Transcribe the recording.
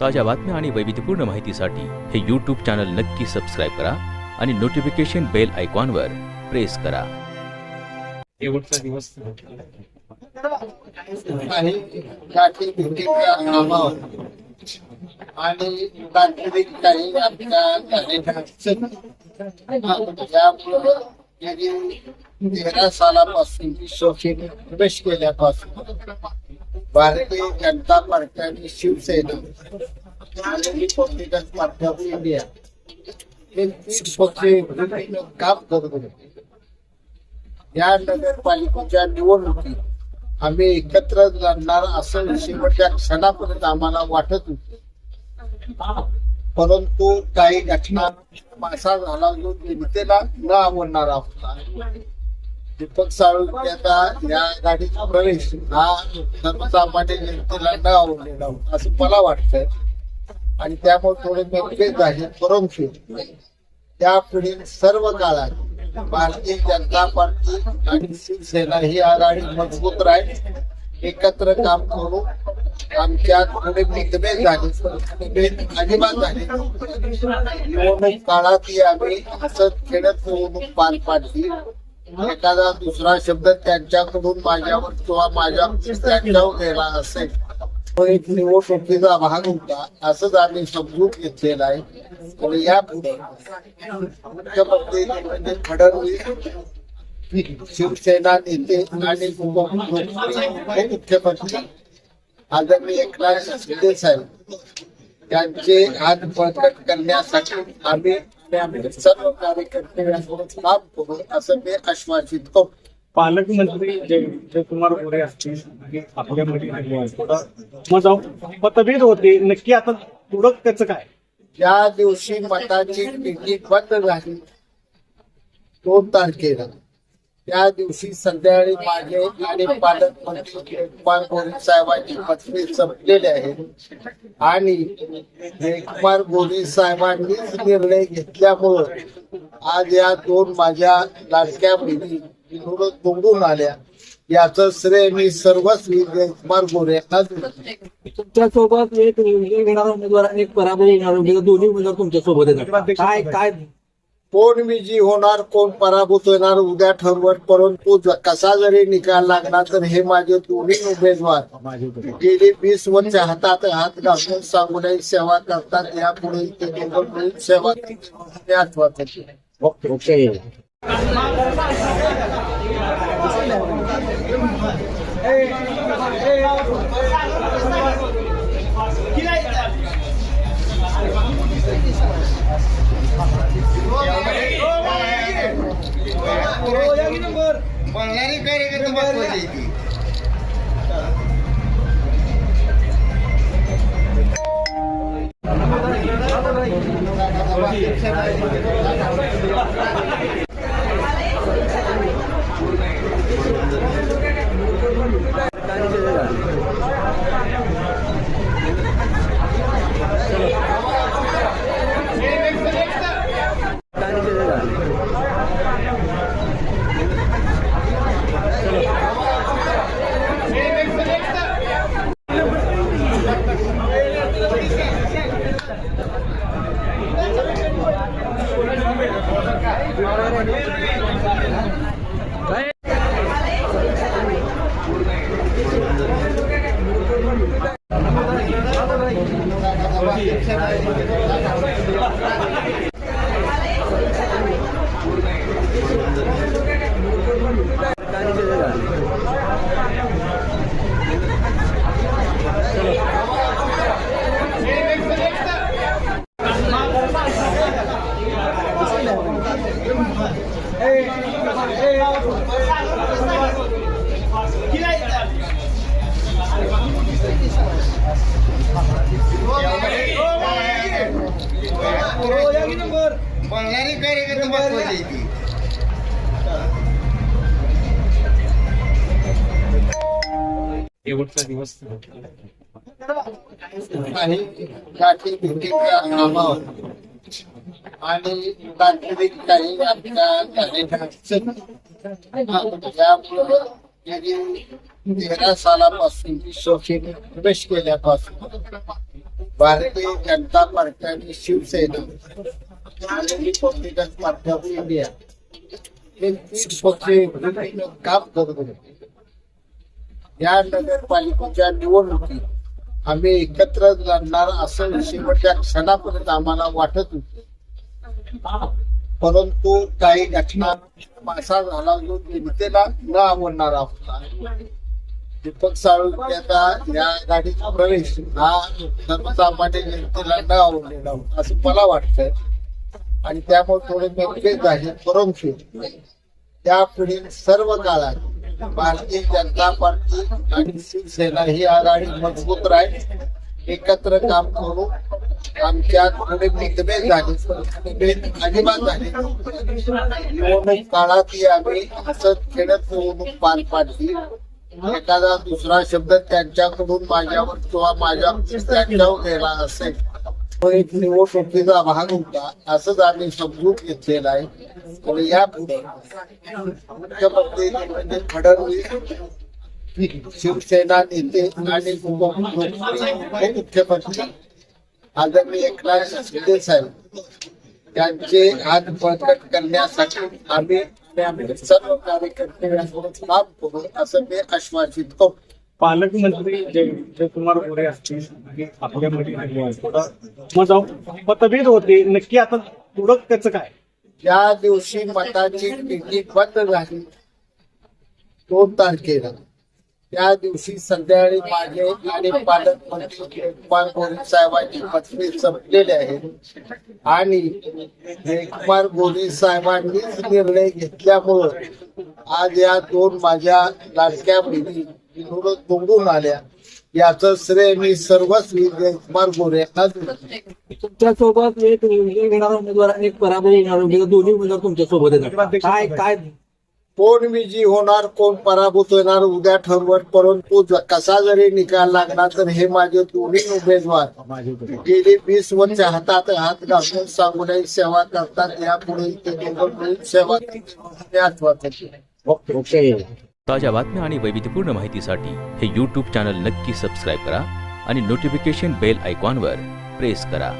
ताज्या बातम्या आणि वैविध्यपूर्ण माहितीसाठी हे यूट्यूब चॅनल नक्की सबस्क्राईब करा आणि नोटिफिकेशन बेल आयकॉनवर प्रेस करा. शेवटचा दिवस काही गाठी भेटीच्या अभाव आणि तांत्रिक काही आपल्या झालेल्या अडचणी यामुळं गेली 13 सालापासून शोषण प्रवेश केल्यापासून भारतीय जनता पार्टी आणि शिवसेना आणि पॉलिटिकल पार्टी ऑफ इंडिया हे 30 पक्ष काम करत होते. या नगरपालिकेच्या निवडणुकीत आम्ही एकत्र लढणार असं शेवटच्या क्षणापर्यंत आम्हाला वाटत होतं, परंतु काही घटना असा झाला जो जनतेला न आवडणारा होता. दीपक साळुंखेचा या गाडीचा प्रवेश हा सर्वसामान्य जनतेला न आवडलेला होता असं मला वाटतंय आणि त्यामुळे थोडे मतभेद झाले. परंतु त्यापुढील सर्व काळात भारतीय जनता पार्टी आणि शिवसेना ही आघाडी मजबूत राहील. एकत्र काम करू. आमच्यात थोडे मतभेद झाले, मतभेद अजिबात झाले. निवडणूक काळातही आम्ही हसत खेळत निवडणूक पार पाडली. एखादा दुसरा शब्द त्यांच्याकडून माझ्यावर किंवा माझ्या त्यांच्यावर गेला असेल तो एक निवडणुकीचा भाग होता असंच आम्ही समजून घेतलेला आहे. आणि यापुढे मुख्यमंत्री देवेंद्र फडणवीस, शिवसेना नेते आणि उपमुख्यमंत्री आदरणीय एकनाथ शिंदे साहेब यांचे हात बळकट करण्यासाठी आम्ही सर्व कार्यकर्ते काम करू असं मी आश्वासित करतो. पालकमंत्री जयकुमार गोरे असतील आणि आपल्यामध्ये मतभेद होते, नक्की आता पुढं त्याचं काय? ज्या दिवशी मताची गिरणी बंद झाली 2 तारखेला, त्या दिवशी संध्याकाळी माझे आणि पालकमंत्री जयकुमार गोरे साहेबांची मतभेद संपलेले आहेत आणि जयकुमार गोरे साहेबांनीच निर्णय घेतल्यामुळं आज या 2 माझ्या लाडक्या बहिणी निवडून आल्या. याचं श्रेय मी सर्वस्वी जयकुमार गोरे यांना देतो. तुमच्या सोबत एक विजय घेणारा उमेदवार आणि एक पराभव होणारा उमेदवार, दोन्ही उमेदवार तुमच्या सोबत आहेत. काय काय कोण विजयी होणार कोण पराभूत होणार उद्या ठरवत, परंतु कसा जरी निकाल लागला तर हे माझे दोन्ही उमेदवार गेली 20 वर्ष हातात हात घालून सांगून सेवा करतात. यापुढे ते दोघं मिळून सेवा करतात आश्वासन. ओके. बंगाली कार्यकर्ते महत्वाचे येते. बंगाली कार्यकर्ते महत्वाचे येते. शेवटचा दिवस काही गाठी भेटीच्या अभाव आणि तांत्रिक काही आपल्या झालेल्या अडचणी यामुळं गेली 13 सालापासून शोषण प्रवेश केल्यापासून भारतीय जनता पार्टी आणि शिवसेना आणि रिपब्लिकन पार्टी ऑफ इंडिया हे 3 पक्ष एकत्रित काम करत होते. या नगरपालिकेच्या निवडणुकीत आम्ही एकत्र लढणार असं शेवटच्या क्षणापर्यंत आम्हाला वाटत होतं. परंतु काही घटना असा झाला जो जनतेला न आवडणारा होता. दीपक साळुंखेचा या गाडीचा प्रवेश हा सर्वसामान्य जनतेला न आवडलेला होता असं मला वाटतंय आणि त्यामुळे थोडे मतभेद झाले. परंतु त्यापुढील सर्व काळात भारतीय जनता पार्टी आणि शिवसेना ही आघाडी मजबूत राहील. एकत्र काम करू. आमच्यात थोडे मतभेद झाले पण मतभेद अजिबात झाले. निवडणूक काळातही आम्ही हसत खेळत निवडणूक पार पाडली. एखादा दुसरा शब्द त्यांच्याकडून माझ्यावर किंवा माझ्या त्यांच्यावर गेला असेल तो एक निवडणुकीचा भाग होता असंच आम्ही समजून घेतलेला आहे. आणि यापुढे मुख्यमंत्री देवेंद्र फडणवीस शिवसेना नेते आणि उपमुख्यमंत्री आदरणीय एकनाथ शिंदे साहेब यांचे हात बळकट करण्यासाठी आम्ही सर्व कार्यकर्ते काम करू असं मी आश्वासित करतो. पालकमंत्री जयकुमार गोरे असतील आणि आपल्यामध्ये थोडं मतभेद होते. नक्की आता पुढं त्याचं काय? ज्या दिवशी मताची गिरणी बंद झाली 2 तारखेला त्या दिवशी संध्याकाळी माझे आणि पालकमंत्री जयकुमार गोरे साहेबांची मतभेद संपलेले आहेत आणि जयकुमार गोरे साहेबांनीच निर्णय घेतल्यामुळं आज या 2 माझ्या लाडक्या बहिणी निवडून आल्या. याचं श्रेय मी सर्वस्वी जयकुमार गोरे यांना देतो. तुमच्या सोबत एक विजय घेणारा उमेदवार आणि एक पराभव घेणारा उमेदवार दोन्ही उमेदवार तुमच्या सोबत येतात. काय कोण विजयी होणार कोण पराभूत होणार उद्या ठरवत. परंतु कसा जरी निकाल लागला तर हे माझे दोन्ही उमेदवार गेली 20 वर्ष हातात हात घालून सांगून सेवा करतात. यापुढे ते दोघं मिळून सेवा ओके. ताज्या बातम्या आणि वैविध्यपूर्ण माहितीसाठी हे यूट्यूब चॅनल नक्की सबस्क्राईब करा आणि नोटिफिकेशन बेल आयकॉनवर प्रेस करा.